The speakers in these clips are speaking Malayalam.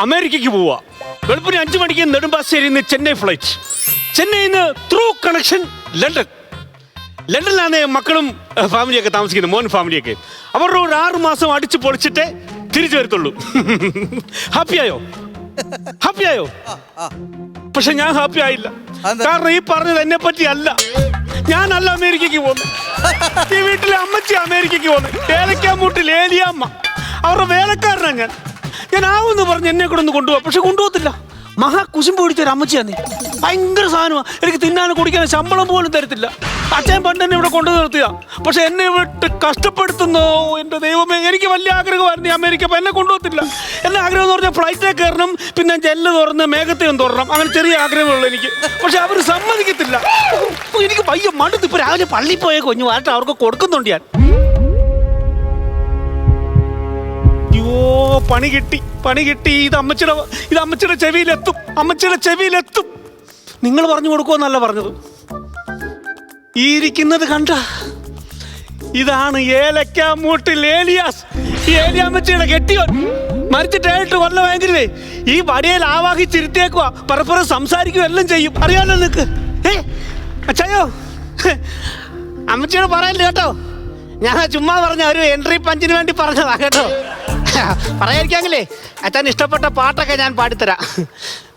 അമേരിക്കയ്ക്ക് പോവാ. വെളുപ്പിന് 5 മണിക്ക് നെടുമ്പാശ്ശേരിയിൽ നിന്ന് ചെന്നൈ ഫ്ലൈറ്റ്. ചെന്നൈയിൽ നിന്ന് ത്രൂ കണക്ഷൻ ലണ്ടൻ. ലണ്ടനിലാണ് മക്കളും ഫാമിലിയൊക്കെ താമസിക്കുന്നത്, മോൻ ഫാമിലിയൊക്കെ. അവരുടെ ഒരു 6 മാസം അടിച്ചു പൊളിച്ചിട്ടേ തിരിച്ചു വരത്തുള്ളൂ. ഹാപ്പിയായോ? ഹാപ്പിയായോ? പക്ഷെ ഞാൻ ഹാപ്പി ആയില്ല. കാരണം ഈ പറഞ്ഞത് എന്നെ പറ്റി അല്ല. ഞാനല്ല അമേരിക്കയ്ക്ക് പോകുന്നത്. ഈ വീട്ടിലെ അമ്മച്ചി അമേരിക്കയ്ക്ക് പോകുന്നത്. ഏലക്കാമൂട്ടിൽ ഏലിയാമ്മ, അവരുടെ വേലക്കാരനാണ് ഞാൻ ആവുമെന്ന് പറഞ്ഞ് എന്നെ കൂടെ ഒന്ന് കൊണ്ടുപോകാം. പക്ഷെ കൊണ്ടുപോകത്തില്ല. മഹാ കുശുമ്പ് പിടിച്ചൊരു അമ്മച്ചിയാന്നേ. ഭയങ്കര സാധനമാണ്. എനിക്ക് തിന്നാനും കുടിക്കാനും ശമ്പളം പോലും തരത്തില്ല. അച്ഛൻ പണ്ട് എന്നെ ഇവിടെ കൊണ്ടു നിർത്തിയ. പക്ഷെ എന്നെ വിട്ട് കഷ്ടപ്പെടുത്തുന്നോ എൻ്റെ ദൈവമേ. എനിക്ക് വലിയ ആഗ്രഹമായിരുന്നു ഈ അമേരിക്ക. അപ്പം എന്നെ കൊണ്ടുപോകത്തില്ല. എന്നെ ആഗ്രഹം എന്ന് പറഞ്ഞാൽ ഫ്ലൈറ്റിൽ കയറണം, പിന്നെ ജെല്ല് തുറന്ന് മേഘത്തെയും തുറണം. അങ്ങനെ ചെറിയ ആഗ്രഹമുള്ളൂ എനിക്ക്. പക്ഷെ അവർ സമ്മതിക്കത്തില്ല. എനിക്ക് വയ്യ, മടുത്ത്. ഇപ്പം രാവിലെ പള്ളിയിൽ പോയ കുഞ്ഞു വാട്ട് അവർക്ക് കൊടുക്കുന്നുണ്ട് ഞാൻ. പണി കിട്ടി. ഇത് അമ്മച്ചിയുടെ ചെവിയിലെത്തും. നിങ്ങൾ പറഞ്ഞു കൊടുക്കുമെന്നല്ല പറഞ്ഞത്. ഈ ഇരിക്കുന്നത് കണ്ട, ഇതാണ് ഏലക്കാമൂട്ടിൽ ഏലിയാസ്. ഈ ഏലിയാമ്മച്ചിയുടെ കെട്ടിയോൻ മരിച്ചിട്ട് 7 കൊല്ലമായെങ്കിലേ ഈ വടിയിൽ ആവാഹിച്ചിരുത്തിയേക്കുവാ. പരസ്പരം സംസാരിക്കുക എല്ലാം ചെയ്യും. അറിയാലോ നിനക്ക്? അച്ഛയോ, അമ്മച്ചിയോട് പറയല്ലേ കേട്ടോ. ഞാൻ ചുമ്മാ പറഞ്ഞ ഒരു എൻട്രി പഞ്ചിന് വേണ്ടി പറഞ്ഞതാ കേട്ടോ. പറയാതിരിക്കാങ്കിലേ അച്ഛൻ ഇഷ്ടപ്പെട്ട പാട്ടൊക്കെ ഞാൻ പാടിത്തരാം.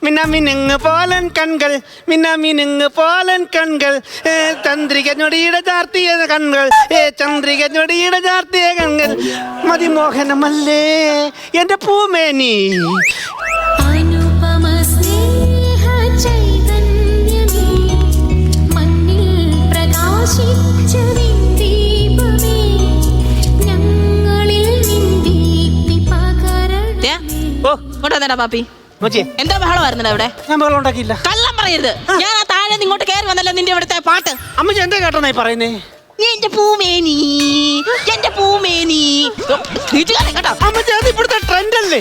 മിന്നമിനുങ്ങ് പോലൻ കൺകൾ, മിന്നമിനുങ്ങ് പോലൻ കൺകൾ, ചന്ദ്രിക ഞൊടിയുടെ ചാർത്തിയ കൺകൾ, ചന്ദ്രിക ഞൊടിയുടെ ചാർത്തിയ കൺകൾ, മതിമോഹനമല്ലേ എൻ്റെ പൂമേനി. പാപ്പി എന്താ ബഹളമായിരുന്നോ ഇവിടെ? ഞാൻ ബഹളം ഉണ്ടാക്കിയില്ല. കള്ളം പറയരുത്. ഞാൻ ആ താഴെ ഇങ്ങോട്ട് കയറി വന്നല്ലോ നിന്റെ ഇവിടുത്തെ പാട്ട്. അമ്മച്ചി എന്താ കേട്ടോന്നായി പറയുന്നേ? എന്റെ പൂമേനി, എന്റെ പൂമേനി. അമ്മച്ചി അത് ഇവിടുത്തെ ട്രെൻഡ് അല്ലേ?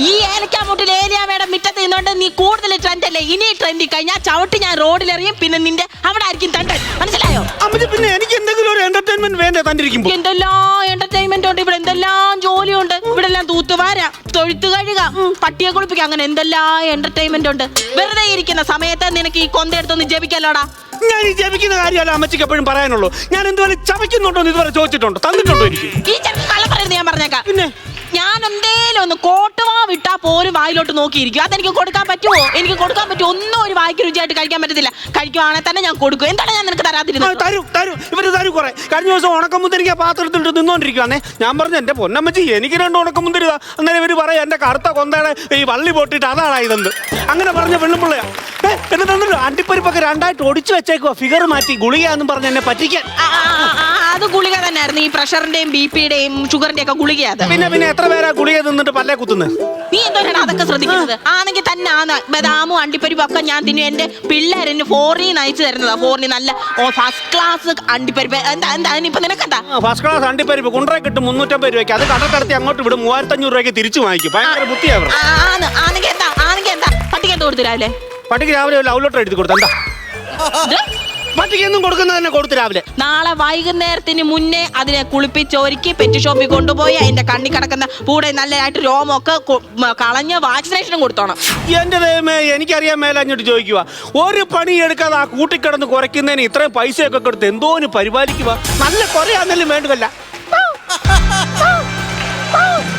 ഈ ഏലക്കാമൂട്ടിൽ ഏലിയാമ്മയുടെ മുറ്റത്ത് നിന്നോണ്ട് നീ കൂടുതൽ ട്രെൻഡ് അല്ലേ? ഇനി ട്രെൻഡിൽ കഴിഞ്ഞാൽ ചവിട്ടി ഞാൻ റോഡിലെറിയും. പിന്നെ നിന്റെ അവിടെ ആയിരിക്കും തണ്ടൻ. മനസ്സിലായോ? അമ്മച്ചി പിന്നെ എനിക്ക് എന്തെങ്കിലും ഒരു എന്റർടൈൻമെന്റ് വേണ്ടേ തന്നിരിക്കുമ്പോ? എന്തെല്ലാം എന്റർടൈൻമെന്റ് ഉണ്ട് ഇവിടെ. എന്തെല്ലാം ജോലിയുണ്ട് ഇവിടെ. എല്ലാം തൂത്തുവാര, തൊഴുത്ത് കഴുക, പട്ടിയെ കുളിപ്പിക്കുക, അങ്ങനെ എന്തെല്ലാം എന്റർടൈൻമെന്റ് ഉണ്ട്. വെറുതെ ഇരിക്കുന്ന സമയത്ത് നിനക്ക് ഈ കൊന്തെടുത്തൊന്ന് ജപിക്കല്ലോടാ. ഞാൻ ഈ ജപിക്കുന്ന കാര്യമല്ല അമ്മച്ചിക്ക് എപ്പോഴും പറയാനുള്ളൂ. ഞാൻ എന്തുപോലെ ചവയ്ക്കുന്നുണ്ടോ എന്ന് ഇതുവരെ ചോദിച്ചിട്ടുണ്ടോ? തന്നിട്ടുണ്ടോ എനിക്ക്? ഈ ചെറുപ്പം കള്ളം പറയരുത്. ഞാൻ പറഞ്ഞേക്കാം. പിന്നെ ഞാൻ എന്തേലും ഒന്ന് കോട്ടുവാ വിട്ടാ പോലും വായിലോട്ട് നോക്കിയിരിക്കും. അതെനിക്ക് കൊടുക്കാൻ പറ്റുമോ? എനിക്ക് കൊടുക്കാൻ പറ്റുമോ? ഒന്നും ഒരു വായിക്ക് രുചിയായിട്ട് കഴിക്കാൻ പറ്റത്തില്ല. കഴിക്കുവാണെങ്കിൽ തന്നെ ഞാൻ കൊടുക്കും. എന്താണ് ഞാൻ നിനക്ക് തരാതിരുന്നത്? തരൂ. ഇവര് തരൂ. കുറെ കഴിഞ്ഞ ദിവസം ഉണക്കമുന്തിരിക്ക പാത്രത്തിലിട്ട് നിന്നോണ്ടിരിക്കുവാന്നേ. ഞാൻ പറഞ്ഞു എന്റെ പൊന്നമ്മച്ചി എനിക്ക് 2 ഉണക്കമുന്തിരി. അന്നേരം ഇവര് പറയാം എന്റെ കറുത്ത കൊന്തയുടെ ഈ വള്ളി പൊട്ടിട്ട് അതാണ് ഇതെന്ന്. അങ്ങനെ പറഞ്ഞ വെള്ളുമ്പിള്ളയാ. എന്നിട്ട് അണ്ടിപ്പരിപ്പൊക്കെ 2ആയിട്ട് ഒടിച്ചു വെച്ചേക്കുവാ. ഫിഗർ മാറ്റി ഗുളികയാന്നും പറഞ്ഞ് എന്നെ പറ്റിക്കാൻ. അത് ഗുളിക തന്നെയായിരുന്നു. ഈ പ്രഷറിന്റെയും ബിപിയുടെയും ഷുഗറിന്റെ ഒക്കെ ഗുളികയാത്. പിന്നെ എത്ര പേരാ ഗുളിക തിന്നിട്ട് പല്ലേ കുത്തുന്നത്? നീ എന്തോരാണ് അതൊക്കെ ശ്രദ്ധിക്കുന്നത്? ആണെങ്കിൽ തന്നെ ബദാമും അണ്ടിപ്പരിപ്പും ഒക്കെ ഞാൻ തിന്നു. എന്റെ പിള്ളേരെന്നെ ഫോറിന് അയച്ചു തരുന്നതാ. ഫോറിന് നല്ല ഫസ്റ്റ് ക്ലാസ് അണ്ടിപ്പരിപ്പ്. എന്താ ഇപ്പൊ നിനക്കെന്താ? ഫസ്റ്റ് ക്ലാസ് അണ്ടിപ്പരിപ്പ് കുണ്ടറ കിട്ടും 350 രൂപയ്ക്ക്. അത് കടക്കടത്തി അങ്ങോട്ട് വിടും 3500 രൂപയ്ക്ക് തിരിച്ചു വാങ്ങിക്കും. ഭയങ്കര ബുദ്ധിയാണ്. ആണെങ്കിൽ എന്താ പട്ടിക്ക് എന്ത് കൊടുത്തു രാവിലെ? പട്ടിക്ക് രാവിലെ ഒരു ലവ് ലെറ്റർ എഴുതി കൊടുത്തു. എന്താ പട്ടിക്കൊന്നും കൊടുക്കുന്നത് തന്നെ കൊടുത്തു രാവിലെ. നാളെ വൈകുന്നേരത്തിന് മുന്നേ അതിനെ കുളിപ്പിച്ചൊരുക്കി പെറ്റ് ഷോപ്പിൽ കൊണ്ടുപോയി അതിന്റെ കണ്ണി കിടക്കുന്ന പൂടെ നല്ലതായിട്ട് രോമൊക്കെ കളഞ്ഞ് വാക്സിനേഷനും കൊടുത്തോണം. എന്റെ ദൈവമേ, എനിക്കറിയാൻ മേലെ അങ്ങോട്ട് ചോദിക്കുക. ഒരു പണി എടുക്കാതെ ആ കൂട്ടിക്കിടന്ന് കുറയ്ക്കുന്നതിന് ഇത്രയും പൈസയൊക്കെ കൊടുത്ത് എന്തോന്ന് പരിപാലിക്കുക. നല്ല കുറയാന്നല്ലേ വേണ്ടതല്ല.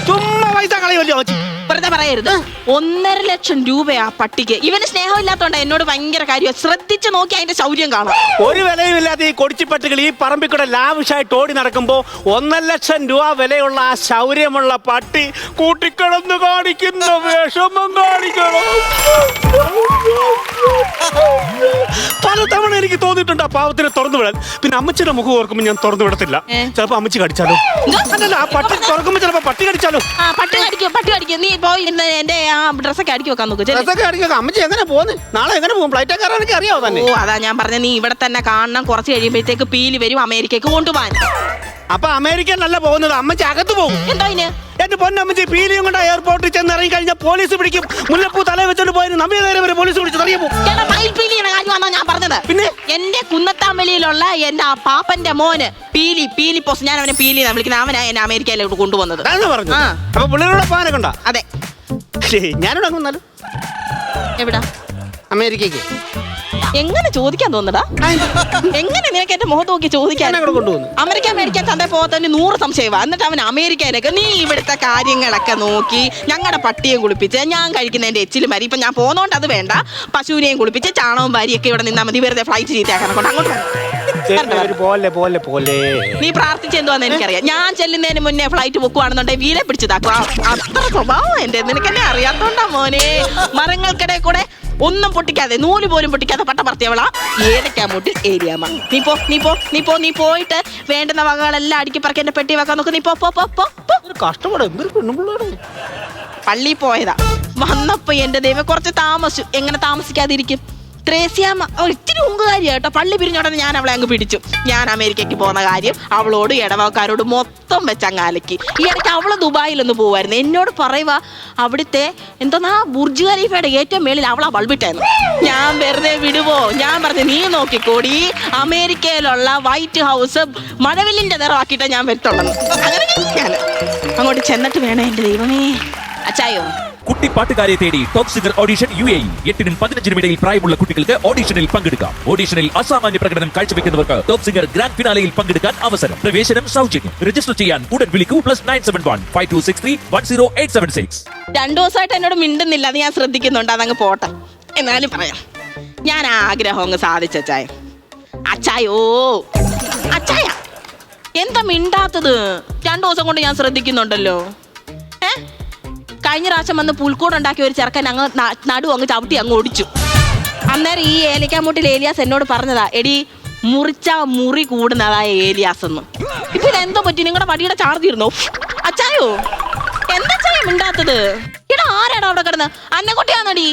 ചുമ്മാ പൈസ കളയുമല്ലോ അമ്മച്ചി. വെറുതെ പറയരുത്. 1.5 ലക്ഷം രൂപയാ പട്ടിക്ക്. ഇവന് സ്നേഹമില്ലാത്തോണ്ടാ എന്നോട് ഭയങ്കര കാര്യം. ശ്രദ്ധിച്ചു നോക്കി അതിന്റെ ശൗര്യം കാണാം. ഒരു വിലയുമില്ലാതെ ഈ കൊടിച്ചിപ്പട്ടുകൾ ഈ പറമ്പിൽ കൂടെ ലാവിഷായിട്ട് ഓടി നടക്കുമ്പോ 1.5 ലക്ഷം രൂപ വിലയുള്ള ആ ശൗര്യമുള്ള പട്ടി കൂട്ടിക്കിടന്ന് കാണിക്കുന്ന വിഷമം കാണിക്കണം. പലതവണ എനിക്ക് തോന്നിയിട്ടുണ്ട് ആ പാവത്തിനെ തുറന്നു വിടാൻ. പിന്നെ അമ്മച്ചിയുടെ മുഖം ഓർക്കുമ്പോൾ ഞാൻ തുറന്നു വിടത്തില്ല. ചിലപ്പോ അമ്മച്ചി കടിച്ചാലോ? അല്ലല്ല, ആ പട്ടി തുറക്കുമ്പോ ചിലപ്പോ പട്ടി കടിച്ചാലോ? പട്ടി കടിക്കും. നീ പോയി എന്റെ ആ ഡ്രസ്സൊക്കെ അടുക്കി വെക്കാൻ നോക്ക്. ഡ്രസ്സൊക്കെ അടുക്കി വെക്കാം. അമ്മച്ചി എങ്ങനെ പോകുന്നു? നാളെ എങ്ങനെ പോകും? ഫ്ലൈറ്റ് കയറാനൊക്കെ അറിയാവോ തന്നെ? ഓ, അതാ ഞാൻ പറഞ്ഞ നീ ഇവിടെ തന്നെ കാണണം. കുറച്ച് കഴിയുമ്പോഴത്തേക്ക് പീലി വരും അമേരിക്കക്ക് കൊണ്ടുപോകാൻ. അപ്പൊ അമേരിക്കയിലല്ല പോകുന്നത്, അമ്മച്ചി അകത്ത് പോകും. എന്തോ ഇതിന്? എന്റെ പൊന്നമ്മച്ചി പീലിയും കൊണ്ട് എയർപോർട്ടിൽ ചെന്ന് ഇറങ്ങി കഴിഞ്ഞാൽ പോലീസ് പിടിക്കും. മുല്ലപ്പൂ തല വെച്ചോണ്ട് പോയതിന് നമ്മെ നേരെ വരെ പോലീസ് പിടിച്ചു അറിയാമോ? ഞാൻ പറഞ്ഞത് പിന്നെ എന്റെ കുന്നത്താമ്പലിയിലുള്ള എന്റെ ആ പാപ്പന്റെ മോന് പീലി പോസ്. ഞാൻ അവനെ പീലി വിളിക്കുന്നത്. അവനാ എന്നെ അമേരിക്കയിലോട്ട് കൊണ്ടുവന്നത്. പറഞ്ഞു. അപ്പൊ പുള്ളിയുടെ പോകാനൊക്കെ ഉണ്ടോ? അതെ. ഞാനിവിടെ അങ്ങ് വന്നാലും എവിടാ? അമേരിക്കക്ക് എങ്ങനെ ചോദിക്കാൻ തോന്നടാ? എങ്ങനെ നിനക്ക് എന്റെ മുഖത്ത് നോക്കി ചോദിക്കാൻ? കൊണ്ടുപോകുന്നു അമേരിക്ക മേടിക്കാൻ ചന്തയിൽ പോകത്തന്നെ 100 സംശയമാ. എന്നിട്ട് അവൻ അമേരിക്കയിലേക്ക് നീ ഇവിടുത്തെ കാര്യങ്ങളൊക്കെ നോക്കി ഞങ്ങളുടെ പട്ടിയെ കുളിപ്പിച്ച് ഞാൻ കഴിക്കുന്നതിന്റെ എച്ചിലും വരി. ഇപ്പൊ ഞാൻ പോന്നോണ്ട് അത് വേണ്ട, പശുവിനെയും കുളിപ്പിച്ച് ചാണകവും വാരിയൊക്കെ ഇവിടെ നിന്നാ മതി. വെറുതെ ഫ്ലൈറ്റ് ചീത്തയാക്കാൻ കൊണ്ട് അങ്ങോട്ട് നീ പ്രാർത്ഥിച്ചെന്തുവാന്ന് എനിക്കറിയാം. ഞാൻ ചെല്ലുന്നതിന് മുന്നേ ഫ്ലൈറ്റ് ബുക്കുവാണെന്നുണ്ടെങ്കിൽ വീലെ പിടിച്ചതാക്കും. അത്ര സ്വഭാവം എന്റെ, നിനക്കെന്നെ അറിയാത്തോണ്ടാ മോനെ. മരങ്ങൾക്കിടെ കൂടെ ഒന്നും പൊട്ടിക്കാതെ, നൂല് പോലും പൊട്ടിക്കാതെ പട്ട പറത്തിയവളാ ഏതൊക്കെയാമൂട്ടിൽ ഏരിയാമ്മ. നീ പോയിട്ട് വേണ്ടുന്ന വകകളെല്ലാം അടുക്കി പറക്കി എന്റെ പെട്ടി വെക്കാൻ നോക്ക്. നീ പള്ളി പോയതാ. വന്നപ്പോ എന്റെ ദൈവം കുറച്ച് താമസിച്ചു. എങ്ങനെ താമസിക്കാതിരിക്കും? ത്രേസ്യാമ്മ ഇത്തിരി ഉങ്കുകാരിയാ കേട്ടോ. പള്ളി പിരിഞ്ഞോടനെ ഞാൻ അവളെ അങ്ങ് പിടിച്ചു. ഞാൻ അമേരിക്കയ്ക്ക് പോകുന്ന കാര്യം അവളോട് ഇടവക്കാരോട് മൊത്തം വെച്ചങ്ങ് അലക്കി. ഈ ഇടയ്ക്ക് അവള് ദുബായിലൊന്ന് പോവായിരുന്നു. എന്നോട് പറയുക അവിടുത്തെ എന്തോന്നാ ബുർജ് ഖലീഫയുടെ ഏറ്റവും മേളിൽ അവളാ ബൾബിട്ടായിരുന്നു. ഞാൻ വെറുതെ വിടുവോ? ഞാൻ പറഞ്ഞു നീ നോക്കിക്കോടി, അമേരിക്കയിലുള്ള വൈറ്റ് ഹൗസ് മഴവില്ലിന്റെ നിറമാക്കിയിട്ടാ ഞാൻ വരത്തുള്ളത്. അങ്ങനെ ഞാൻ അങ്ങോട്ട് ചെന്നിട്ട് വേണം എന്റെ ദൈവമേ. അച്ചായോ കുട്ടി പാട്ടുകാരെ തേടി ടോപ്പ് സിംഗർ ഓഡിഷൻ UAE 8-നും 15-നും ഇടയിൽ പ്രായമുള്ള കുട്ടികൾക്ക് ഓഡിഷനിൽ പങ്കെടുക്കാം. ഓഡിഷനിൽ അസാമാന്യ പ്രകടനം കാഴ്ചവെക്കുന്നവർക്ക് ടോപ്പ് സിംഗർ ഗ്രാൻഡ് ഫിനാലയിൽ പങ്കെടുക്കാൻ അവസരം. പ്രവേശനം സൗജന്യം. രജിസ്റ്റർ ചെയ്യാൻ ഉടൻ വിളിക്കൂ +971 5263 10876. 2 ദിവസമായിട്ട് എന്നോട് മിണ്ടുന്നില്ല. അത് ഞാൻ ശ്രദ്ധിക്കുന്നുണ്ട്. അതങ്ങ് പോട്ടെ. എന്നാലും പറയാം, ഞാൻ ആഗ്രഹം അങ്ങ് സാധിച്ചായ. അച്ചായോ അച്ചായ എന്താ മിണ്ടാത്തത്? 2 ദിവസം കൊണ്ട് ഞാൻ ശ്രദ്ധിക്കുന്നുണ്ടല്ലോ. കഴിഞ്ഞ പ്രാവശ്യം വന്ന് പുൽക്കൂട് ഉണ്ടാക്കിയ ഒരു ചെറുക്കൻ അങ്ങ് നടു അങ്ങ് ചവിട്ടി അങ്ങ് ഓടിച്ചു. അന്നേരം ഈ ഏലിക്കാമൂട്ടിൽ ഏലിയാസ് എന്നോട് പറഞ്ഞതാ, എടി മുറിച്ച മുറി കൂടുന്നതായ ഏലിയാസ് എന്ന്. ഇപ്പൊ ഇതെന്തോ പറ്റി? നിങ്ങളുടെ വടിയുടെ ചാർജ് ഇരുന്നോ? അച്ചായോ എന്താ ചെയ്യാൻ മിണ്ടാത്തത്? ഇടാ ആരാടാ അവിടെ കിടന്ന്? അന്നക്കുട്ടിയാന്നടി.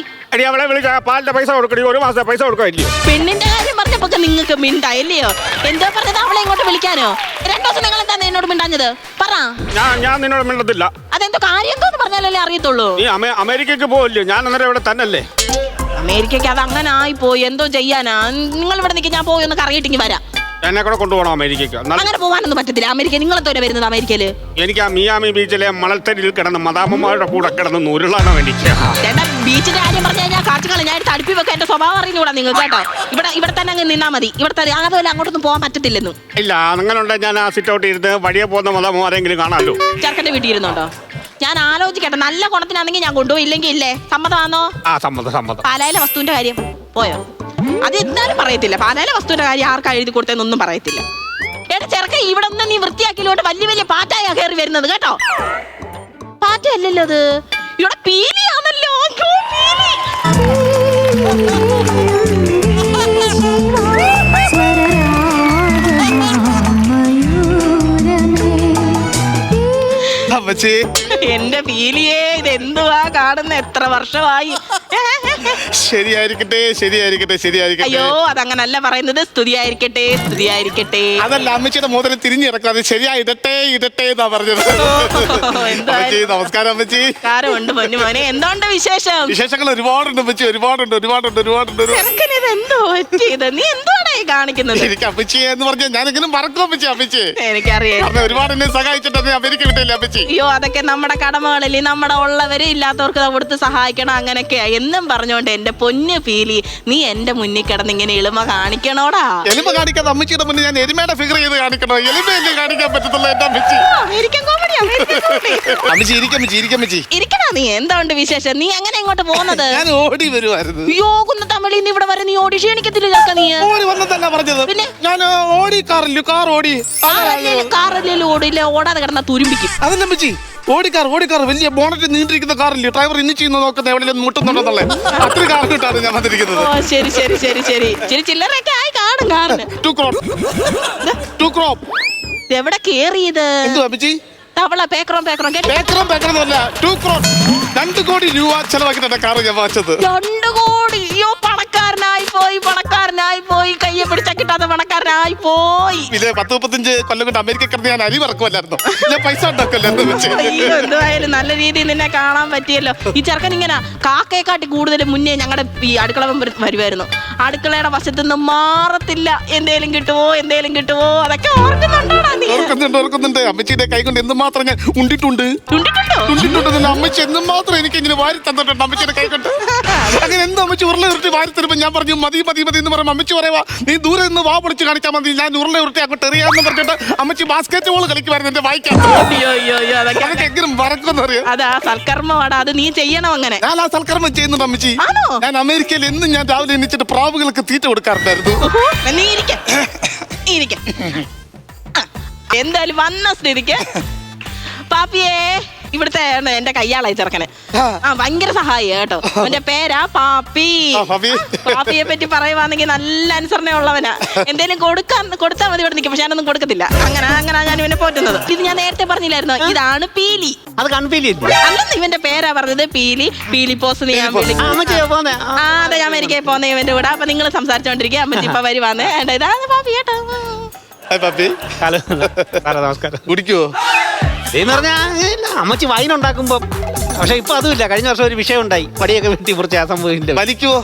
അവളെ വിളിച്ച പാലിന്റെ പൈസ കൊടുക്കടി, 1 മാസത്തെ പൈസ കൊടുക്കില്ലയോ? പെണ്ണിന്റെ കാര്യം പറഞ്ഞപ്പോ നിങ്ങൾക്ക് മിണ്ടായില്ലയോ? എന്തോ പറഞ്ഞത് അവളെ ഇങ്ങോട്ട് വിളിക്കാനോ? 2 ദിവസം നിങ്ങൾ എന്താ എന്നോട് മിണ്ടാഞ്ഞത്? പറ. ഞാൻ നിന്നോട് മിണ്ടത്തില്ല. അതെന്തോ കാര്യം എന്തോന്ന് പറഞ്ഞാലല്ലേ അറിയത്തുള്ളൂ. നീ അമേരിക്കക്ക് പോവില്ലയോ? ഞാൻ അന്നേരം ഇവിടെ തന്നല്ലേ. അമേരിക്കക്ക് അത് അങ്ങനെ ആയിപ്പോയി. എന്തോ ചെയ്യാനാ? നിങ്ങൾ ഇവിടെ നിൽക്കി, ഞാൻ പോയി ഒന്ന് കറിയിട്ടിങ്ങി വരാം. എന്നെ കൂടെ കൊണ്ടുപോകണം അമേരിക്കക്ക്. അങ്ങനെ പോകാനൊന്നും പറ്റത്തില്ല. അമേരിക്ക നിങ്ങൾ എന്തോരാ വരുന്നത് അമേരിക്കയില്? എനിക്ക് ആ മിയാമി ബീച്ചിലെ മണൽത്തരിയിൽ കിടന്ന് മദാമ്മമാരുടെ കൂടെ കിടന്ന് ഉരുളാനോ വേണ്ടിക്ക്. ചേട്ടാ ബീച്ചിന്റെ കാര്യം പറഞ്ഞു കഴിഞ്ഞാൽ കാച്ചുകളെ ഞാൻ തടുപ്പി വെക്കാൻ എന്റെ സ്വഭാവം അറിഞ്ഞൂടാ നിങ്ങൾ കേട്ടോ. ഇവിടെ തന്നെ അങ്ങ് നിന്നാ മതി. ഇവിടുത്തെ അതുപോലെ അങ്ങോട്ടൊന്നും പോകാൻ പറ്റത്തില്ലെന്ന്. ഇല്ല, അങ്ങനെയുണ്ടെ ഞാൻ ആ സിറ്റ് ഔട്ട് ഇരുന്ന് വഴിയെ പോകുന്ന മദാമ്മമാരെങ്കിലും കാണാമല്ലോ. ചെറുക്കന്റെ വീട്ടിൽ ഇരുന്നുണ്ടോ? ഞാൻ ആലോചിക്കട്ടെ. നല്ല ഗുണത്തിനാണെങ്കിൽ ഞാൻ കൊണ്ടുപോയി, ഇല്ലെങ്കിൽ ഇല്ലേ? സമ്മതമാണോ? ആ സമ്മതം. പാലായിലെ വസ്തുവിന്റെ കാര്യം പോയോ? അത് എന്തായാലും പറയത്തില്ല. പാലായിലെ വസ്തുവിന്റെ കാര്യം ആർക്കാ എഴുതി കൊടുത്തെന്നൊന്നും പറയത്തില്ല. എടാ ചെറുക്ക, ഇവിടെ ഒന്നും നീ വൃത്തിയാക്കിയിലോട്ട് വലിയ പാറ്റയാ കയറി വരുന്നത് കേട്ടോ. പാറ്റയല്ലല്ലോ അത്, ഇവിടെ പീലിയാണല്ലോ. പീലി. എന്റെ പീലിയേ, ഇതെന്തുവാ കാണുന്ന? എത്ര വർഷമായി? ശരിയായിരിക്കട്ടെ. അയ്യോ അതങ്ങനല്ല പറയുന്നത്. സ്തുതിയായിരിക്കട്ടെ. അതല്ല, അമ്മച്ചിയുടെ മോതിരം തിരിഞ്ഞിറക്കാതെ ശരിയായിടട്ടെ എന്നാ പറഞ്ഞത്. നമസ്കാരം അമ്മച്ചി. ഉണ്ട് പൊന്നു മോനെ. എന്തുകൊണ്ട് വിശേഷങ്ങൾ? ഒരുപാടുണ്ട് അമ്മച്ചി, ഒരുപാടുണ്ട്. എന്തോ പറ്റിയത്? നീ എന്താണ് ഈ കാണിക്കുന്നത്? എനിക്ക് അമ്മച്ചി എന്ന് പറഞ്ഞാൽ ഞാനെങ്കിലും മറക്കും അമ്മച്ചി. എനിക്കറിയാം. ഒരുപാട് എന്നെ സഹായിച്ചിട്ട് അമേരിക്ക വിട്ടില്ല അമ്മച്ചി. അയ്യോ അതൊക്കെ നമ്മുടെ കടമകളിൽ നമ്മുടെ ഉള്ളവരെ ഇല്ലാത്തവർക്ക് കൊടുത്ത് സഹായിക്കണം. അങ്ങനെയൊക്കെയാ എന്നും പറഞ്ഞോണ്ട് എന്റെ പൊന്നു പീലി, നീ എന്റെ മുന്നിൽ കിടന്ന് ഇങ്ങനെ എളിമ കാണിക്കണോടാ. എളിമ കാണിക്കാതെ അമ്മച്ചിയുടെ മുന്നിൽ ഞാൻ എരുമയുടെ ഫിഗർ ചെയ്ത് കാണിക്കണോ? എളിമയല്ലേ കാണിക്കാൻ പറ്റത്തുള്ളൂ എന്റെ അമ്മച്ചി. American comedy. ഇരിക്കണോ നീ? എന്തുകൊണ്ട് വിശേഷം? നീ എങ്ങനെ ഇങ്ങോട്ട് പോകുന്നത്? ഞാൻ ഓടി വരുമായിരുന്നു. അയ്യോ തമിഴിൽ നിന്ന് ഇവിടെ വരെ നീ ഓടി ക്ഷീണിക്കത്തില്ല? നീ ഓടി വന്നതല്ല പറഞ്ഞത്. പിന്നെ ഞാൻ ഓടി കാർ ഓടി. കാറല്ലേ ഓടില്ല, ഓടാതെ കിടന്ന തുരുമ്പിക്കും. അതല്ല അമ്മച്ചി, ഓടിക്കാർ വലിയ ബോണറ്റ് നീണ്ടിരിക്കുന്ന കാറില്ലേ, ഡ്രൈവർ ഇനി ചെയ്യുന്ന നോക്കുന്ന എവിടെയെങ്കിലും മുട്ടുന്നുണ്ടെന്നുള്ളേ അത്ര കാർ കിട്ടാണ് ഞാൻ വന്നിരിക്കുന്നത്. ശരി ചില്ലറൊക്കെ ആയി കാണും കാറിന്. 2 crop. എവിടെ കേറിയത്? അമ്മച്ചി തവള പേക്കറോ 2 crore 2 കോടി രൂപ ചെലവാക്കിട്ട് കാറ് ഞാൻ വാങ്ങിച്ചത്. 2 കോടി? അയ്യോ പണക്കാരൻ. പണക്കാരനായി പോയി കയ്യെ പിടിച്ചാ കിട്ടാത്ത പണക്കാരനായി പോയി. പിന്നെ 10-35 കൊല്ലം കൊണ്ട് അമേരിക്ക കിടന്ന് ഞാൻ അരി പറക്കുമല്ലായിരുന്നു, ഞാൻ പൈസ ഉണ്ടാക്കുമല്ലായിരുന്നു. അയ്യോ, എന്തായാലും നല്ല രീതിയിൽ നിന്നെ കാണാൻ പറ്റിയല്ലോ. ഈ ചെറുക്കൻ ഇങ്ങനെ കാക്കയെക്കാട്ടി കൂടുതൽ മുന്നേ ഞങ്ങളുടെ ഈ അടുക്കള വരുമായിരുന്നു. അടുക്കളയുടെ വശത്ത് നിന്ന് മാറത്തില്ല. എന്തേലും കിട്ടുമോ അതൊക്കെ ഓർക്കുന്നുണ്ടോടാ നീ? ഓർക്കുന്നുണ്ട്. അമ്മച്ചിയുടെ കൈ കൊണ്ട് എന്തുമാത്രം ഞാൻ ഉണ്ടിട്ടുണ്ട്. അമ്മച്ചി എന്നും മാത്രം എനിക്ക് ഇങ്ങനെ വാരി തന്നിട്ടുണ്ട് അമ്മച്ചിയുടെ കൈ കൊണ്ട്. അങ്ങനെ എന്ത് അമ്മച്ചി ഉരുള ഉരുട്ടി വാരി തരുമ്പോ ഞാൻ പറഞ്ഞു മതി എന്ന് പറയുമ്പോൾ അമ്മച്ചി പറയുവാ നീ ദൂരെ നിന്ന് വാ പൊളിച്ച് കാണിച്ചാൽ മതി, ഞാൻ ഉരുള ഉരുട്ടി അങ്ങോട്ട് എറിയാന്ന് പറഞ്ഞിട്ട് അമ്മച്ചി ബാസ്കറ്റ് ബോൾ കളിക്കുമായിരുന്നു എന്റെ വായിക്കാൻ. അതൊക്കെ എങ്ങനെ മറക്കുമെന്ന് അറിയാം. അതാ സൽക്കർമ്മമാടാ, അത് നീ ചെയ്യണം. അങ്ങനെ ഞാൻ ആ സൽക്കർമ്മം ചെയ്യുന്നുണ്ട് അമ്മച്ചി. ഞാൻ അമേരിക്കയിൽ എന്നും ഞാൻ രാവിലെ എണ്ണിച്ചിട്ട് പ്രാവുകൾക്ക് തീറ്റ കൊടുക്കാറുണ്ടായിരുന്നു. നീ ഇരിക്ക. എന്തായാലും വന്ന സ്ഥിതിക്ക് പാപ്പിയേ, ഇവിടുത്തെ എന്റെ കയ്യാളായി ചെറുക്കന് ഭയങ്കര സഹായി കേട്ടോ. എന്റെ പേരാ പാപ്പി. പാപ്പിയെ പറ്റി പറയുവാണെങ്കിൽ നല്ല അനുസരണയുള്ളവനാ. എന്തേലും കൊടുത്താൽ മതി ഇവിടെ നിൽക്കും, പക്ഷെ ഞാനൊന്നും കൊടുക്കത്തില്ല. അങ്ങനെ ഞാൻ ഇവനെ പോറ്റുന്നത്. ഇത് ഞാൻ നേരത്തെ പറഞ്ഞില്ലായിരുന്നോ, ഇതാണ് പീലി. അത് കൺപീലി അല്ലെന്ന് ഇവന്റെ പേരാ പറഞ്ഞത്, പീലി പോസ്. ഞാൻ വിളിക്കും. അതെ, ഞാൻ അമേരിക്കയിൽ പോകുന്ന ഇവന്റെ കൂടെ. അപ്പൊ നിങ്ങൾ സംസാരിച്ചോണ്ടിരിക്കുക. അമ്മച്ചി ഇപ്പൊ വരുവാന്നേ. ഇതാണ് പാപ്പി കേട്ടോ. ഹലോ നമസ്കാരം. കുടിക്കുവോ? എന്ന് പറഞ്ഞാൽ അമ്മച്ചി വൈൻ ഉണ്ടാക്കുമ്പോ, പക്ഷെ ഇപ്പൊ അതുമില്ല. കഴിഞ്ഞ വർഷം ഒരു വിഷയം ഉണ്ടായി, പടിയൊക്കെ വെട്ടി കുറച്ച് ആ സംഭവം. വലിക്കുവോ?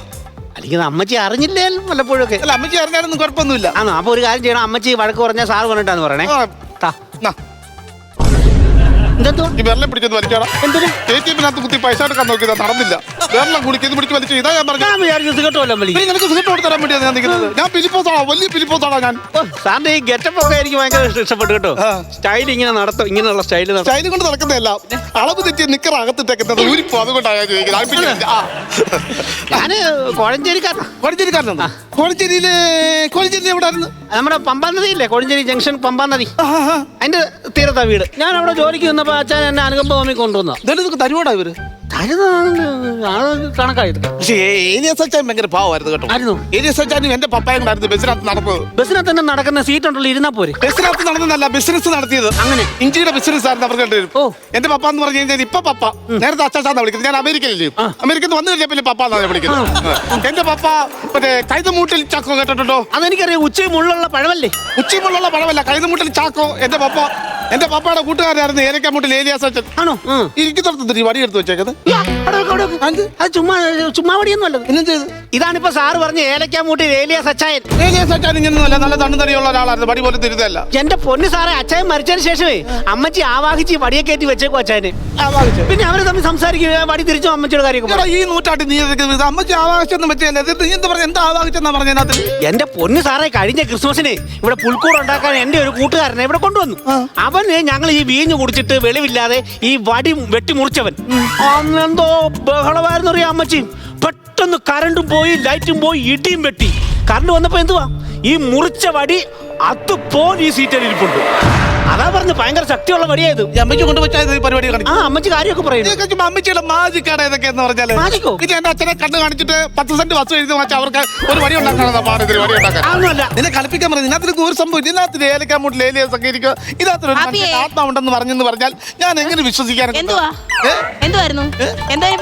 അല്ലെങ്കിൽ അമ്മച്ചി അറിഞ്ഞില്ലേ വല്ലപ്പോഴും ഒക്കെ? അല്ല, അമ്മച്ചി അറിഞ്ഞാലൊന്നും കുഴപ്പമൊന്നുമില്ല. ആണോ? അപ്പൊ ഒരു കാര്യം ചെയ്യണം, അമ്മച്ചി വഴക്ക് പറഞ്ഞാൽ സാറ് പറഞ്ഞിട്ടാന്ന് പറയണേ. ഈ വെള്ളം പിടിച്ചത് വലിച്ചോടാ. എന്തിനാ ATM-നകത്ത് കുത്തി പൈസ എടുക്കാൻ നോക്കിയതാ, നടന്നില്ല. വെള്ളം കുടിക്കുന്നത് പിടിച്ച് വലിച്ചു. ഇതാ ഞാൻ പറഞ്ഞു. നിനക്ക് സിഗരറ്റ് കൊടുത്ത് തരാൻ വേണ്ടിയാണ് ഞാൻ നിൽക്കുന്നത്. ഞാൻ ഫിലിപ്പോസാണോ, വലിയ ഫിലിപ്പോസാണോ ഞാൻ. സാറിന്റെ ഈ ഗെറ്റപ്പ് ഒക്കെ എനിക്ക് ഭയങ്കര ഇഷ്ടപ്പെട്ടു കേട്ടോ. സ്റ്റൈൽ ഇങ്ങനെ നടത്തും, ഇങ്ങനെയുള്ള സ്റ്റൈല് കൊണ്ട് നടക്കുന്നതല്ല, അളവ് തെറ്റി നിക്കറ അകത്തിട്ടേക്കുന്നത് ഊരിപ്പോ. അതുകൊണ്ടാണ് ഞാൻ ചോദിക്കുന്നത്. ഞാന് കോഴഞ്ചേരിക്കാരനാ. കോഴഞ്ചേരിയിൽ എവിടെ ആയിരുന്നു? നമ്മുടെ പമ്പാ നദി ഇല്ലേ, കോഴഞ്ചേരി ജംഗ്ഷൻ പമ്പാ നദി, അതിന്റെ തീരത്താ വീട്. ഞാൻ അവിടെ ജോലിക്ക് വന്നപ്പോ അച്ഛൻ എന്നെ അനുകമ്പ തോന്നി കൊണ്ടുവന്ന. തരുവോടാ ഇവര് കണക്കായത്. പക്ഷേ ഏലിയാസ് അച്ചാൻ ഭയങ്കര പാവമായിരുന്നു കേട്ടോ. ഏലിയാസ് അച്ചാനും എന്റെ പപ്പായും ഉണ്ടായിരുന്നു ബസ്സിനകത്ത് നടന്നത്. ബസ്സിനകത്ത് തന്നെ നടക്കുന്ന സീറ്റ് ഉണ്ടല്ലോ, ഇരുന്നാ പോരെ. ബസ്സിനകത്ത് നടന്നതല്ല, ബിസിനസ് നടത്തിയത്. അങ്ങനെ ഇഞ്ചിയുടെ ബിസിനസ് ആയിരുന്നു അവർക്ക് രണ്ടുപേരും. എന്റെ പപ്പ എന്ന് പറഞ്ഞു കഴിഞ്ഞാൽ ഇപ്പൊ പപ്പ, നേരത്തെ അച്ചാച്ചാന്നാ വിളിക്കുന്നത്. ഞാൻ അമേരിക്കയില്ലേ, അമേരിക്കയിൽ വന്നു കഴിഞ്ഞാൽ പിന്നെ പപ്പ എന്നാണ് വിളിക്കുന്നത്. എന്റെ പപ്പ മറ്റേ കൈതമൂട്ടിൽ ചാക്കോ കേട്ടിട്ടുണ്ടോ? അതെനിക്കറിയാം. ഉച്ചമുള്ള പഴമല്ലേ? ഉച്ചമുള്ള പഴമല്ല, കൈതമൂട്ടിൽ ചാക്കോ. എന്റെ പപ്പയുടെ കൂട്ടുകാരായിരുന്നു ഏലക്കാമൂട്ടിൽ ഏലിയാസ് അച്ഛൻ. ആണോ? ഇരിക്കുന്നിടത്ത് വടി എടുത്ത് വെച്ചേക്കുന്നത്. ചുമ്മാ വടിയൊന്നും അല്ലത്. ഇതാണിപ്പോ സാറ് പറഞ്ഞ ഏലക്കാമൂട്ടിൽ ഏലിയാസ് അച്ചായൻ. ഏലിയാസ് അച്ഛൻ ഇങ്ങനെയൊന്നുമല്ല, നല്ല തണ്ണുതടിയുള്ള ഒരാളായിരുന്നു. വടി പോലെ തിരുതല്ല. എന്റെ പൊന്ന് സാറേ, അച്ചായൻ മരിച്ചതിന് ശേഷമേ അമ്മച്ചി ആവാഹിച്ച് വടിയെ കയറ്റി വെച്ചേക്കും അച്ചായന്. പിന്നെ അവര് തമ്മിൽ സംസാരിക്കുക, വടി തിരിച്ചു അമ്മച്ചിയുടെ കാര്യമൊക്കെ. ഈ നൂറ്റാണ്ട് നീ അമ്മച്ചി ആവാഹിച്ചെന്ന് പറ്റിയല്ലേ? നീ എന്താ പറഞ്ഞ, എന്താ ആവാഹിച്ചെന്നാ പറഞ്ഞതിനകത്ത്? എന്റെ പൊന്ന് സാറേ, കഴിഞ്ഞ ക്രിസ്മസിന് ഇവിടെ പുൽക്കൂട് ഉണ്ടാക്കാൻ എന്റെ ഒരു കൂട്ടുകാരനെ ഇവിടെ കൊണ്ടുവന്നു. അവന് ഞങ്ങൾ ഈ വീഞ്ഞു കുടിച്ചിട്ട് വെളിവില്ലാതെ ഈ വടി വെട്ടി മുറിച്ചവൻ. അന്നെന്തോ ബഹളമായിരുന്നു അറിയാം അമ്മച്ചി. പെട്ടെന്ന് കറണ്ടും പോയി, ലൈറ്റും പോയി, ഇടിയും വെട്ടി. കറണ്ട് വന്നപ്പോ എന്തുവാ, ഈ മുറിച്ച വടി അതുപോലെ ഈ സീറ്റിൽ ഇരിപ്പുണ്ട്. അതാ പറഞ്ഞു, ഭയങ്കര ശക്തിയുള്ള വടിയായത്. അമ്മയ്ക്ക് കൊണ്ടുവച്ചാൽ പരിപാടി ആ അമ്മച്ചി കാര്യമൊക്കെ പറയുന്നു. അമ്മച്ചിയുടെ മാജിക്കാണ് ഇതൊക്കെ എന്ന് പറഞ്ഞാല്. മാജിക്കോ? ഇത് എന്റെ അച്ഛനെ കണ്ണ് കാണിച്ചിട്ട് 10 സെന്റ് വസ്തു എഴുതി വെച്ചാൽ അവർക്ക് ഒരു വടി ഉണ്ടാക്കാനാണ് പാടത്തിന് വടി ഉണ്ടാക്കാൻ. നിന്നെ കളിപ്പിക്കാൻ പറഞ്ഞു. ഇതിനകത്ത് ഒരു സംഭവം, ഇതിനകത്ത് ഏലക്കാമൂട്ടിൽ ഏലിയാസ് ഒക്കെ ഇരിക്കുക. ഇതിനകത്ത് ആത്മാവുണ്ടെന്ന് പറഞ്ഞെന്ന് പറഞ്ഞാൽ ഞാൻ എങ്ങനെ വിശ്വസിക്കാൻ? എന്തുവായിരുന്നു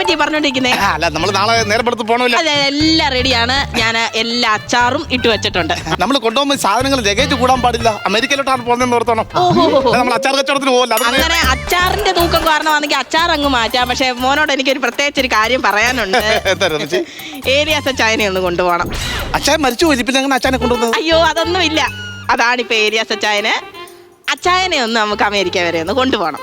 പറ്റി പറഞ്ഞോണ്ടിരിക്കുന്നേ? അല്ല, നമ്മൾ നാളെ നേരപ്പെടുത്ത് പോകണമല്ലോ. എല്ലാം റെഡിയാണ്. ഞാൻ എല്ലാ അച്ചാറും ഇട്ട് വെച്ചിട്ടുണ്ട്. നമ്മൾ കൊണ്ടുപോകുമ്പോൾ സാധനങ്ങൾ ലഗേജ് കൂടാൻ പാടില്ല. അമേരിക്കയിലോട്ടാണ് പോകുന്നതെന്ന് ഓർത്തണം. നമ്മൾ അച്ചാർ കച്ചവടത്തിന് പോകല്ല. അങ്ങനെ അച്ചാറിന്റെ തൂക്കം കാരണമാണെങ്കിൽ അച്ചാർ അങ്ങ് മാറ്റാം. പക്ഷെ മോനോട് എനിക്കൊരു പ്രത്യേകിച്ച് ഒരു കാര്യം പറയാനുണ്ട്. ഏലിയാസ് അച്ചായനെ ഒന്ന് കൊണ്ടുപോകണം. അച്ചായൻ മരിച്ചു പോയി, പിന്നെ അങ്ങനെ അച്ചായനെ കൊണ്ടുപോകുന്നത്? അയ്യോ, അതൊന്നും ഇല്ല. അതാണിപ്പോ ഏലിയാസ് അച്ചായനെ ഒന്ന് നമുക്ക് അമേരിക്ക വരെ ഒന്ന് കൊണ്ടുപോകണം.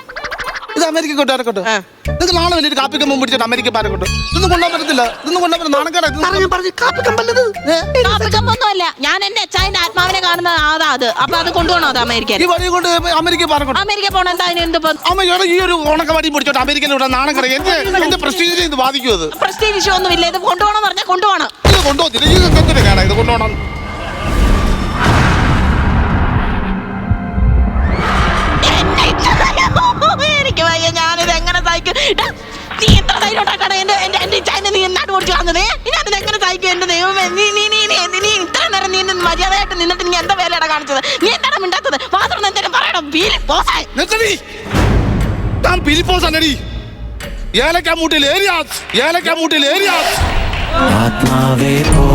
ഇത് അമേരിക്ക കൊണ്ടാരക്കോട്ടെ. നിങ്ങൾക്ക് നാളെ വലിയൊരു കാപ്പിക്കമ്പം പിടിച്ചിട്ട് അമേരിക്ക പാരക്കോട്ടെ. ഇതൊന്നും കൊണ്ടുപോകാൻ പറ്റത്തില്ല. ഇതൊന്നും കൊണ്ടുപോകാൻ കാപ്പിക്കമ്പൊന്നുമല്ല. ഞാൻ എന്റെ അച്ചായന്റെ ആത്മാവിനെ കാണുന്ന അത്. അപ്പൊ അത് കൊണ്ടുപോകണോ അത് അമേരിക്ക? ഈ വഴി കൊണ്ട് അമേരിക്ക പാരക്കോട്ടെ. അമേരിക്ക പോകണം. എന്താ എന്ത് അമ്മയോടെ ഈ ഒരു ഉണക്കവടി പിടിച്ചോട്ട് അമേരിക്കയിലൂടെ നാണം കടയും. എന്റെ പ്രസ്റ്റീജിനെ ഇത് ബാധിക്കും. അത് പ്രസ്റ്റീജ് ഇഷ്യൂ ഒന്നും ഇല്ല. ഇത് കൊണ്ടുപോകണം പറഞ്ഞാൽ കൊണ്ടുപോകണം. ഇത് കൊണ്ടുപോകത്തില്ല. ഇത് കൊണ്ടുപോകണം. എനിക്ക് വയ്യ, ഞാനിത് എങ്ങനെ സഹിക്കും? നീ എത്ര ധൈര്യം ഉണ്ടാക്കാണ് എന്റെ ചൈന നീ എന്നാട് ഓടിച്ചു കളഞ്ഞത്? ഞാനിത് എങ്ങനെ സഹിക്കും? എന്റെ ദൈവമേ, നീ ഇത്ര നേരം നീ മര്യാദയായിട്ട് നിന്നിട്ട് നീ എന്താ വേലയുടെ കാണിച്ചത്? നീ എന്താണ് മിണ്ടാത്തത്? മാത്രം എന്തെങ്കിലും പറയണം. ഫിലിപ്പോസ് ഏലക്കാമൂട്ടിൽ ഏരിയാസ് ആത്മാവേ പോ